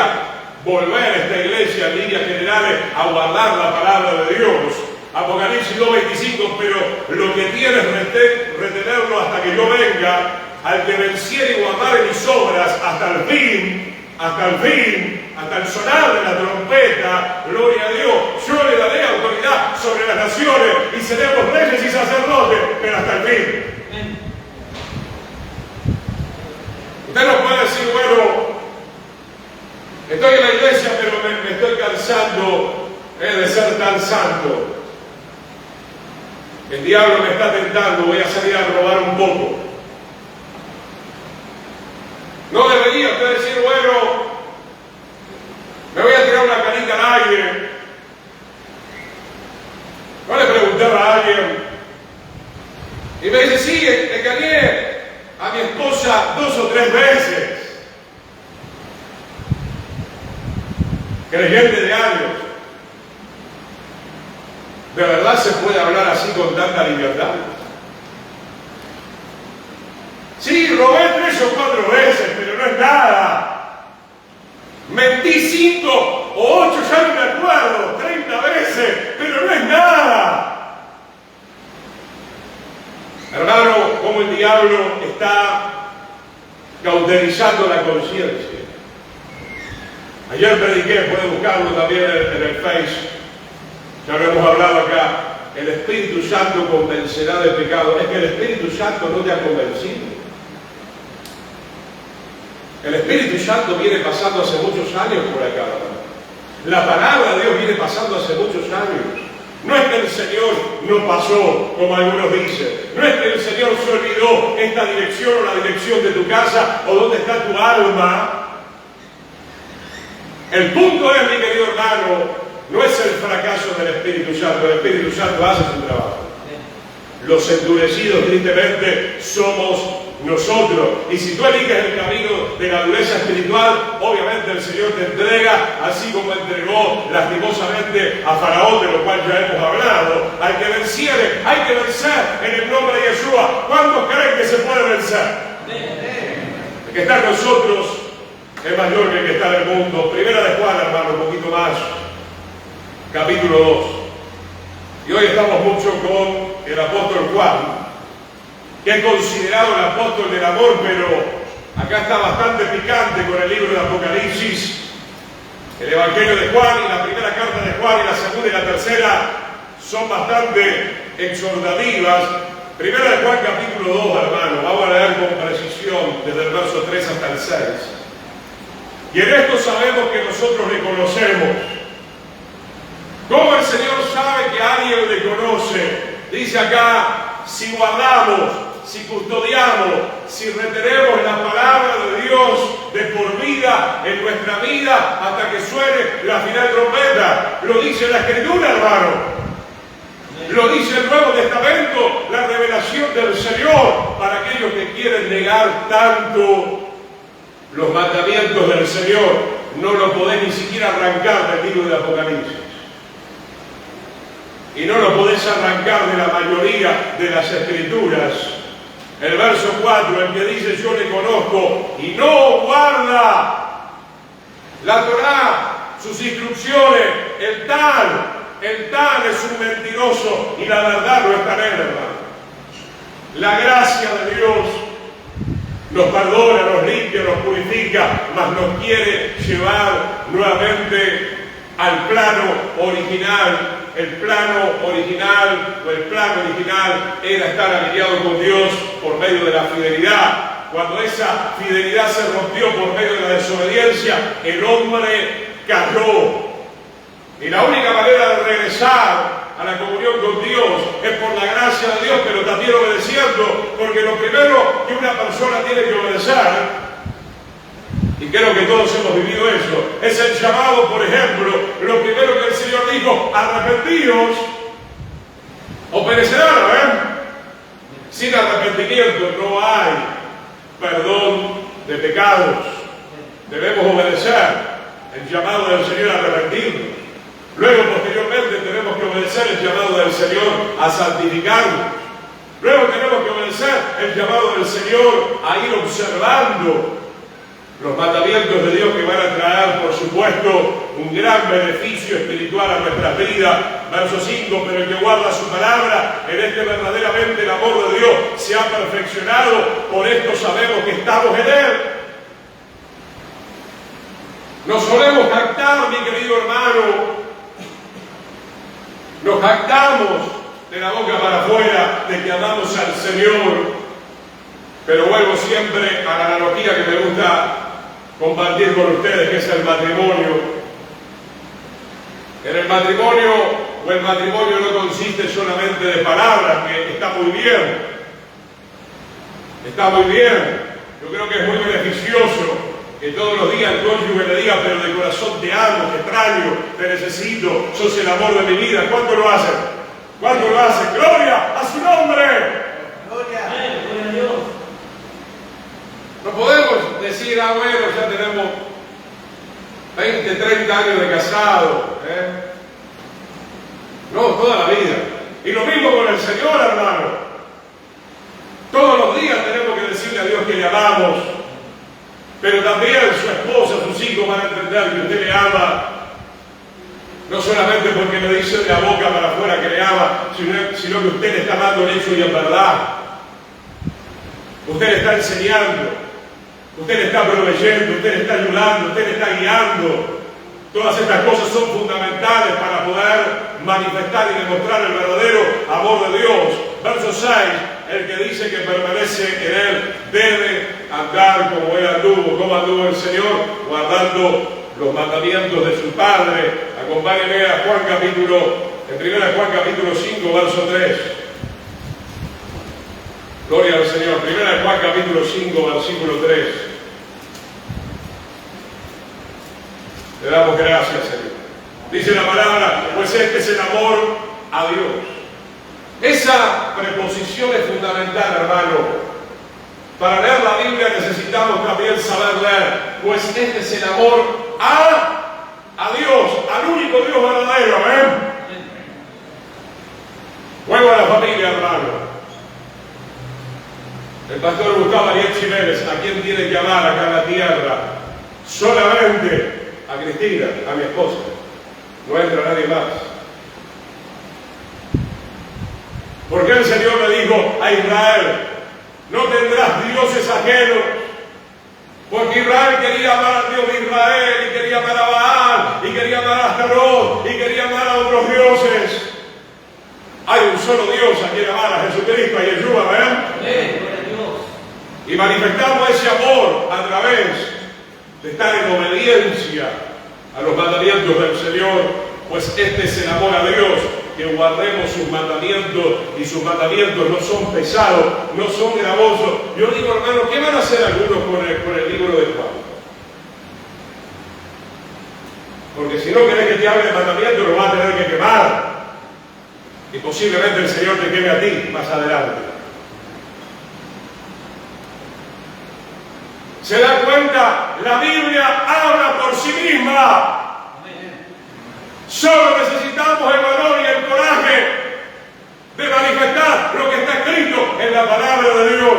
volver a esta iglesia en líneas generales a guardar la palabra de Dios. Apocalipsis 2:25, pero lo que tienes es retenerlo hasta que yo venga, al que venciere y guardare mis obras hasta el fin, hasta el sonar de la trompeta, gloria a Dios, yo le daré autoridad sobre las naciones y seremos reyes y sacerdotes, pero hasta el fin. Usted no puede decir, bueno, estoy en la iglesia, pero me estoy cansando de ser tan santo. El diablo me está tentando, voy a salir a robar un poco. No debería usted decir, bueno, me voy a tirar una canita al aire. No le preguntaba a alguien y me dice, sí, engañé a mi esposa 2 o 3 veces. Creyente de años. ¿De verdad se puede hablar así con tanta libertad? Sí, robé 3 o 4 veces, pero no es nada. Mentí 5 o 8, ya no me acuerdo, 30 veces, pero no es nada. Hermano, como el diablo está cauterizando la conciencia. Ayer prediqué, puede buscarlo también en el Face. Ya lo hemos hablado acá, el Espíritu Santo convencerá de pecado. Es que el Espíritu Santo no te ha convencido. El Espíritu Santo viene pasando hace muchos años por acá, ¿verdad? La palabra de Dios viene pasando hace muchos años. No es que el Señor no pasó, como algunos dicen. No es que el Señor se olvidó esta dirección o la dirección de tu casa o dónde está tu alma. El punto es, mi querido hermano, no es el fracaso del Espíritu Santo. El Espíritu Santo hace su trabajo. Los endurecidos, tristemente, somos nosotros. Y si tú eliges el camino de la dureza espiritual, obviamente el Señor te entrega, así como entregó lastimosamente a Faraón, de lo cual ya hemos hablado. Al que venciere, hay que vencer en el nombre de Yeshua. ¿Cuántos creen que se puede vencer? El que está en nosotros es mayor que el que está en el mundo. Primera de Juan, hermano, un poquito más. Capítulo 2. Y hoy estamos mucho con el apóstol Juan. que es considerado el apóstol del amor, pero acá está bastante picante con el libro de Apocalipsis. El Evangelio de Juan y la primera carta de Juan y la segunda y la tercera son bastante exhortativas. Primera de Juan capítulo 2, hermano, vamos a leer con precisión desde el verso 3 hasta el 6. Y en esto sabemos que nosotros le conocemos. ¿Cómo el Señor sabe que alguien le conoce? Dice acá, si guardamos, si custodiamos, si retenemos la palabra de Dios de por vida en nuestra vida hasta que suene la final trompeta. Lo dice la Escritura, hermano. Lo dice el Nuevo Testamento, la revelación del Señor para aquellos que quieren negar tanto los mandamientos del Señor. No lo podés ni siquiera arrancar del libro de Apocalipsis. Y no lo podés arrancar de la mayoría de las Escrituras. El verso 4, el que dice yo le conozco y no guarda la Torá, sus instrucciones, el tal es un mentiroso y la verdad no está en él, hermano. La gracia de Dios nos perdona, nos limpia, nos purifica, mas nos quiere llevar nuevamente al plano original. El plano original era estar alineado con Dios por medio de la fidelidad. Cuando esa fidelidad se rompió por medio de la desobediencia, el hombre cayó. Y la única manera de regresar a la comunión con Dios es por la gracia de Dios, pero también obedeciendo, porque lo primero que una persona tiene que obedecer, y creo que todos hemos vivido eso, es el llamado, por ejemplo, lo primero que el Señor dijo, arrepentidos o perecerán, Sin arrepentimiento no hay perdón de pecados. Debemos obedecer el llamado del Señor a arrepentirnos. Luego, posteriormente, tenemos que obedecer el llamado del Señor a santificarnos. Luego tenemos que obedecer el llamado del Señor a ir observando los mandamientos de Dios que van a traer, por supuesto, un gran beneficio espiritual a nuestras vidas. Verso 5, pero el que guarda su palabra, en este verdaderamente el amor de Dios se ha perfeccionado, por esto sabemos que estamos en Él. Nos solemos jactar, mi querido hermano, nos jactamos de la boca para afuera de que amamos al Señor, pero vuelvo siempre a la analogía que me gusta compartir con ustedes, que es el matrimonio. En el matrimonio no consiste solamente de palabras, que está muy bien. Está muy bien. Yo creo que es muy beneficioso que todos los días el cónyuge le diga, pero de corazón te amo, te extraño, te necesito, sos el amor de mi vida. ¿Cuánto lo hacen? ¿Cuánto lo hacen? ¡Gloria a su nombre! Gloria. Gloria a Dios. No podemos decir, bueno, ya tenemos 20, 30 años de casado. No, toda la vida. Y lo mismo con el Señor, hermano. Todos los días tenemos que decirle a Dios que le amamos. Pero también su esposa, sus hijos van a entender que usted le ama. No solamente porque le dice de la boca para afuera que le ama, sino que usted le está amando en hecho y en verdad. Usted le está enseñando, usted le está proveyendo, usted le está ayudando, usted le está guiando. Todas estas cosas son fundamentales para poder manifestar y demostrar el verdadero amor de Dios. Verso 6, el que dice que permanece en Él debe andar como Él anduvo. ¿Cómo anduvo el Señor? Guardando los mandamientos de su Padre. Acompáñenme a Juan en 1 Juan capítulo 5, verso 3. Gloria al Señor. 1 Juan capítulo 5, versículo 3. Le damos gracias, Señor. Dice la palabra, pues este es el amor a Dios. Esa preposición es fundamental, hermano. Para leer la Biblia necesitamos también saber leer, pues este es el amor a Dios, al único Dios verdadero. Amén. Vuelvo a la familia, hermano. El pastor Gustavo Ariel Jiménez, ¿a quién tiene que amar acá en la tierra? Solamente a Cristina, a mi esposa. No entra nadie más. ¿Por qué el Señor le dijo a Israel, No tendrás dioses ajenos. Porque Israel quería amar al Dios de Israel, y quería amar a Baal, y quería amar a Astarot, y quería amar a otros dioses. Hay un solo Dios a quien amar, a Jesucristo, y Yeshua, ¿verdad? Amén. Gloria a Dios. Y manifestamos ese amor a través de estar en obediencia a los mandamientos del Señor, pues este es el amor a Dios, que guardemos sus mandamientos, y sus mandamientos no son pesados, no son gravosos. Yo digo, hermano, ¿qué van a hacer algunos con el libro de Juan? Porque si no querés que te hable de mandamientos, lo vas a tener que quemar. Y posiblemente el Señor te queme a ti más adelante. ¿Se da cuenta? La Biblia habla por sí misma. Solo necesitamos el valor y el coraje de manifestar lo que está escrito en la palabra de Dios.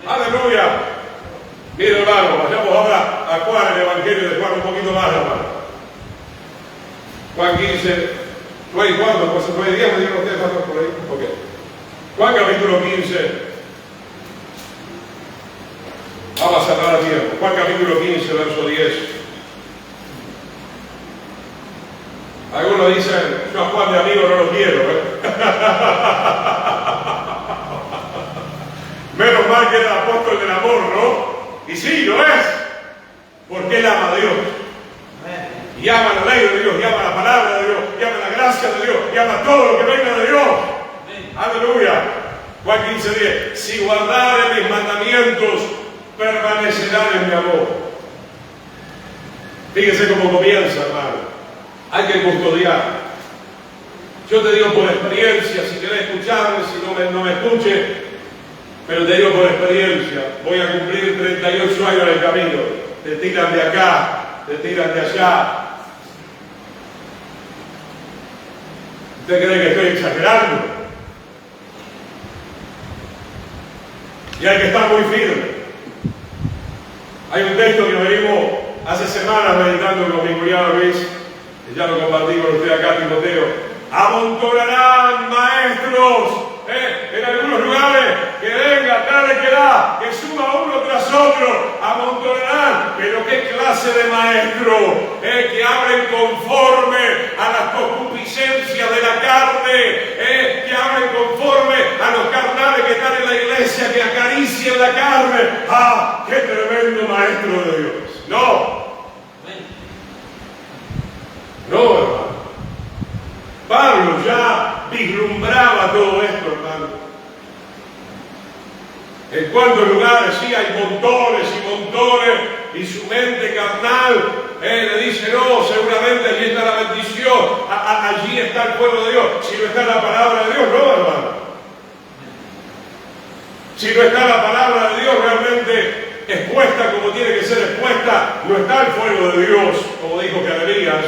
Aleluya. Mire, hermano, vayamos ahora a Juan, el Evangelio de Juan, un poquito más, hermano. Juan 15, ¿fue cuándo? Pues fue 10, me dijeron ustedes, pastor, por ahí. Ok. Juan capítulo 15. Vamos a cerrar a tiempo. Juan capítulo 15, verso 10. Algunos dicen, yo a Juan de amigo no lo quiero, ¿eh? Menos mal que era el apóstol del amor, ¿no? Y sí, lo es, porque él ama a Dios. Y ama la ley de Dios, y ama la palabra de Dios, y ama la gracia de Dios, y ama todo lo que venga de Dios. Aleluya. Juan 15:10. Si guardare mis mandamientos, permanecerán en mi amor. Fíjese cómo comienza, hermano. Hay que custodiar. Yo te digo por experiencia, si querés escucharme, si no me escuche, pero te digo por experiencia, voy a cumplir 38 años en el camino. Te tiran de acá, te tiran de allá. ¿Usted cree que estoy exagerando? Y hay que estar muy firme. Hay un texto que venimos hace semanas meditando con mi cuñado Luis, y ya lo compartí con usted acá, Timoteo. Amontonarán maestros en algunos lugares, que venga, tal que da, que suba uno tras otro, amontonarán. Pero qué clase de maestro, que hablen conforme a las concupiscencias de la carne, que hablen conforme a los carnales que están en la iglesia, que acaricien la carne. ¡Ah, qué tremendo maestro de Dios! No. No, hermano. Pablo ya vislumbraba todo esto, hermano. En cuántos lugares sí hay montones y montones, y su mente carnal le dice, no, seguramente allí está la bendición, allí está el pueblo de Dios. Si no está la palabra de Dios, no, hermano. Si no está la palabra de Dios realmente expuesta como tiene que ser expuesta, no está el fuego de Dios, como dijo Jeremías.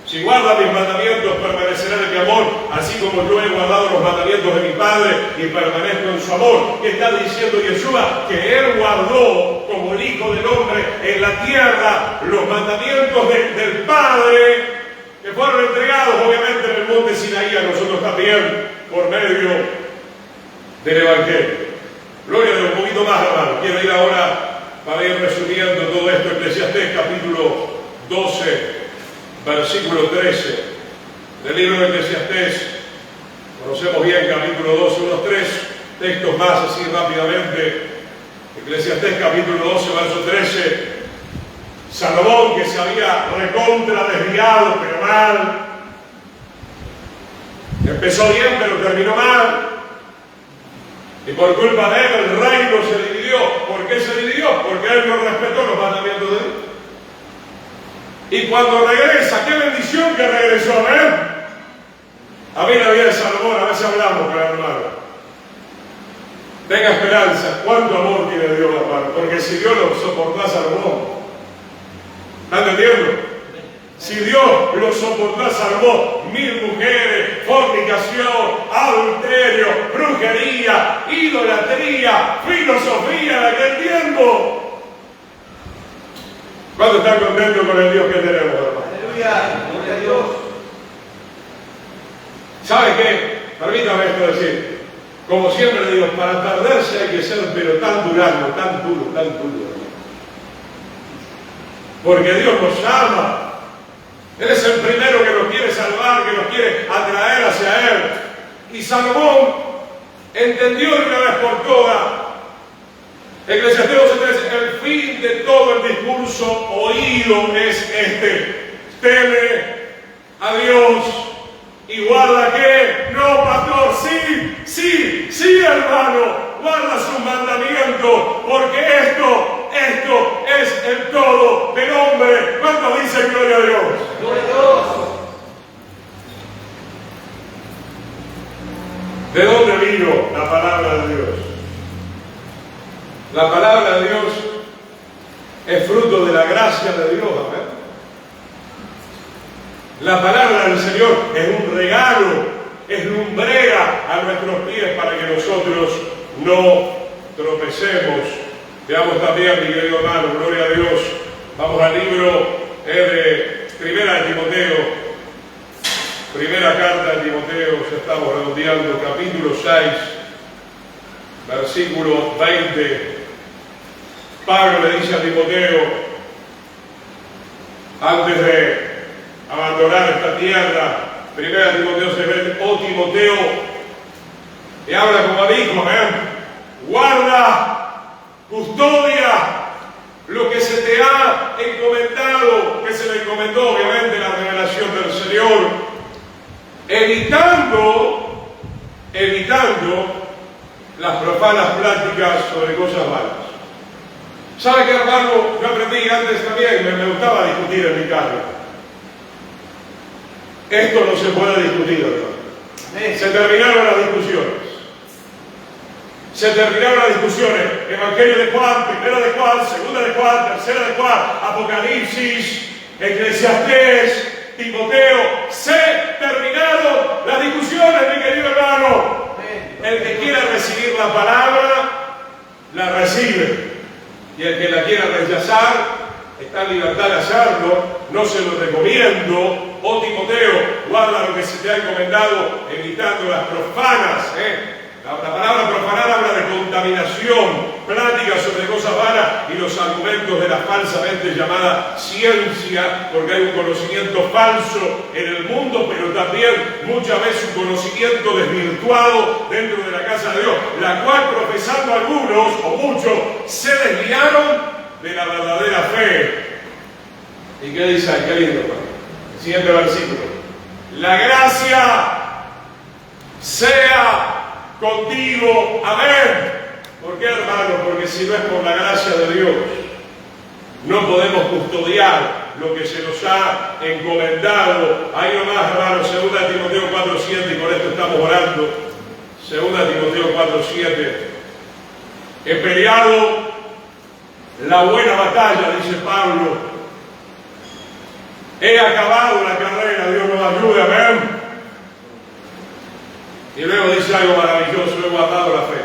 Si guarda mis mandamientos, permanecerán en mi amor, así como yo he guardado los mandamientos de mi Padre y permanezco en su amor. ¿Qué está diciendo Yeshua? Que Él guardó, como el Hijo del Hombre, en la tierra los mandamientos del Padre, que fueron entregados, obviamente, en el monte Sinaí a nosotros también, por medio del Evangelio. Gloria a Dios, un poquito más, hermano. Quiero ir ahora para ir resumiendo todo esto. Eclesiastés, capítulo 12. Versículo 13 del libro de Eclesiastés. Conocemos bien capítulo 12, unos 3 textos más así rápidamente. Eclesiastés capítulo 12, verso 13. Salomón, que se había recontra desviado, pero mal. Empezó bien, pero terminó mal. Y por culpa de él el reino se dividió. ¿Por qué se dividió? Porque él no respetó los mandamientos de Dios. Y cuando regresa, qué bendición que regresó, ¿ven? A mí la vida de Salomón, a veces hablamos con el hermano. Tenga esperanza, cuánto amor tiene Dios, hermano, porque si Dios lo soportó a Salomón, ¿está entendiendo? Si Dios lo soportó a Salomón, 1000 mujeres, fornicación, adulterio, brujería, idolatría, filosofía de aquel tiempo. ¿Cuántos están contentos con el Dios que tenemos, hermano? Aleluya, gloria a Dios. ¿Sabe qué? Permítame esto decir. Como siempre digo, para perderse hay que ser pero tan durano, tan duro, tan duro. Porque Dios nos ama. Él es el primero que nos quiere salvar, que nos quiere atraer hacia Él. Y Salomón entendió de una vez por todas. Eclesiastés 12:13, el fin de todo el discurso oído es este: teme a Dios y guarda que, no pastor, sí hermano, guarda sus mandamientos, porque esto es el todo del hombre. ¿Cuántos dicen gloria a Dios? Gloria a Dios. ¿De dónde vino la palabra de Dios? La palabra de Dios es fruto de la gracia de Dios, amén. La palabra del Señor es un regalo, es lumbrera a nuestros pies para que nosotros no tropecemos. Veamos también, mi querido hermano, gloria a Dios. Vamos al libro de Primera de Timoteo, primera carta de Timoteo, ya estamos redondeando, capítulo 6, versículo 20. Pablo le dice a Timoteo, antes de abandonar esta tierra, primera Timoteo se ve, oh Timoteo, y habla como a hijo, guarda, custodia lo que se te ha encomendado, que se le encomendó obviamente la revelación del Señor, evitando las profanas pláticas sobre cosas malas. ¿Sabe qué, hermano? Yo aprendí antes también, me gustaba discutir en mi casa. Esto no se puede discutir, hermano. Se terminaron las discusiones. Evangelio de Juan, primera de Juan, segunda de Juan, tercera de Juan, Apocalipsis, Eclesiastés, Timoteo. Se terminaron las discusiones, mi querido hermano. El que quiera recibir la palabra, la recibe. Y el que la quiera rechazar, está en libertad de hacerlo. No se lo recomiendo. Oh Timoteo, guarda lo que se te ha encomendado, evitando las profanas. La palabra profanar habla de contaminación, pláticas sobre cosas vanas y los argumentos de la falsamente llamada ciencia, porque hay un conocimiento falso en el mundo, pero también muchas veces un conocimiento desvirtuado dentro de la casa de Dios, la cual profesando algunos o muchos se desviaron de la verdadera fe. ¿Y qué dice ahí? Qué lindo, hermano. Siguiente versículo. La gracia sea contigo, amén. ¿Por qué, hermano? Porque si no es por la gracia de Dios, no podemos custodiar lo que se nos ha encomendado. Ahí nomás, hermano, 2 Timoteo 4:7, y con esto estamos orando. 2 Timoteo 4:7. He peleado la buena batalla, dice Pablo. He acabado la carrera, Dios nos ayude, amén. Y luego dice algo maravilloso: he guardado la fe.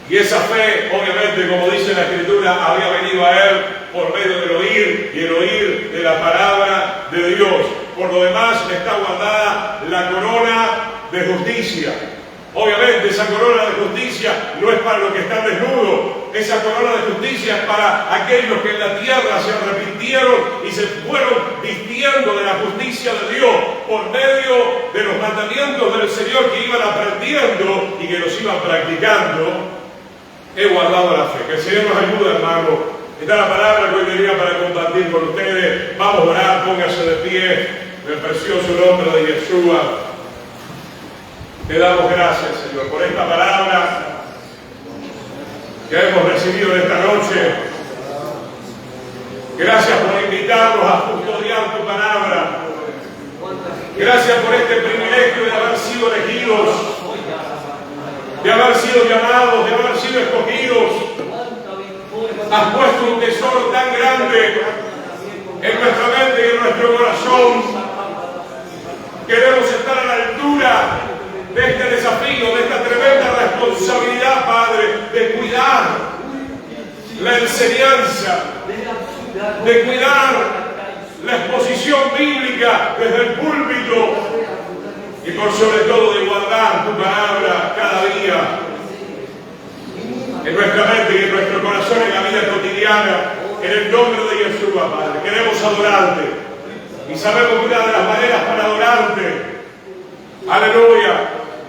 Y esa fe, obviamente, como dice la Escritura, había venido a él por medio del oír, y el oír de la palabra de Dios. Por lo demás, está guardada la corona de justicia. Obviamente, esa corona de justicia no es para los que están desnudos. Esa corona de justicia es para aquellos que en la tierra se arrepintieron y se fueron vistiendo de la justicia de Dios por medio de los mandamientos del Señor que iban aprendiendo y que los iban practicando. He guardado la fe. Que el Señor nos ayude, hermano. Esta es la palabra que hoy tenía para compartir con ustedes. Vamos a orar, póngase de pie en el precioso nombre de Yeshua. Te damos gracias, Señor, por esta palabra que hemos recibido esta noche. Gracias por invitarnos a custodiar tu palabra. Gracias por este privilegio de haber sido elegidos, de haber sido llamados, de haber sido escogidos. Has puesto un tesoro tan grande en nuestra mente y en nuestro corazón. Queremos estar a la altura de este desafío, de esta tremenda responsabilidad, Padre, de cuidar la enseñanza, de cuidar la exposición bíblica desde el púlpito. Y y por sobre todo de guardar tu palabra cada día en nuestra mente y en nuestro corazón, en la vida cotidiana, en el nombre de Jesús, Padre. Queremos adorarte y sabemos que una de las maneras para adorarte, aleluya,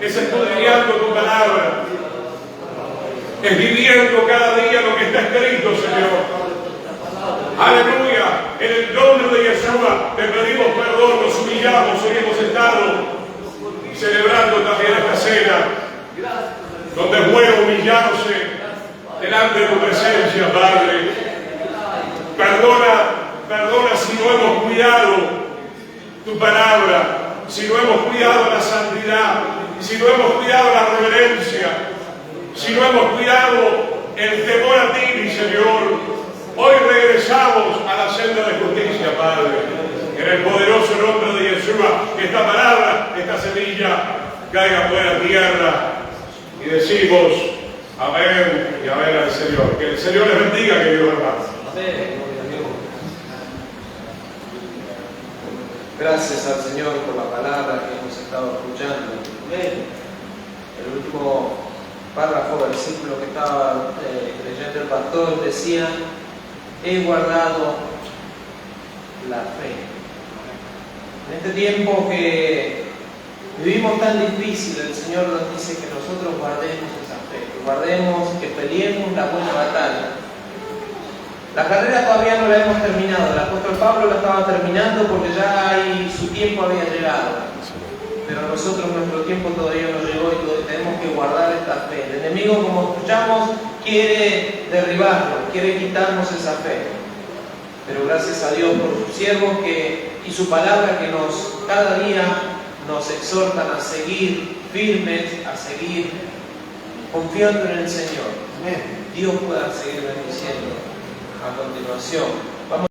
es escudriñando tu palabra, es viviendo cada día lo que está escrito, Señor. Aleluya, en el nombre de Yeshua te pedimos perdón, nos humillamos, hoy hemos estado celebrando también esta cena, donde es bueno humillarse delante de tu presencia, Padre. Perdona si no hemos cuidado tu palabra, si no hemos cuidado la santidad, si no hemos cuidado la reverencia, si no hemos cuidado el temor a ti, mi Señor. Hoy regresamos a la senda de justicia, Padre, en el poderoso nombre de Yeshua, que esta palabra, esta semilla, caiga fuera a tierra, y decimos amén y amén al Señor. Que el Señor les bendiga, queridos hermanos. Amén. Gloria a Dios. Gracias al Señor por la palabra que hemos estado escuchando. Amén. El último párrafo, versículo que estaba leyendo el pastor, decía: he guardado la fe. En este tiempo que vivimos tan difícil, el Señor nos dice que nosotros guardemos esa fe, que guardemos, que peleemos la buena batalla. La carrera todavía no la hemos terminado, el apóstol Pablo la estaba terminando porque ya su tiempo había llegado. Pero nosotros nuestro tiempo todavía no llegó y todavía tenemos que guardar esta fe. El enemigo, como escuchamos, quiere derribarnos, quiere quitarnos esa fe. Pero gracias a Dios por sus siervos y su palabra que cada día nos exhortan a seguir firmes, a seguir confiando en el Señor. Dios pueda seguir bendiciendo a continuación.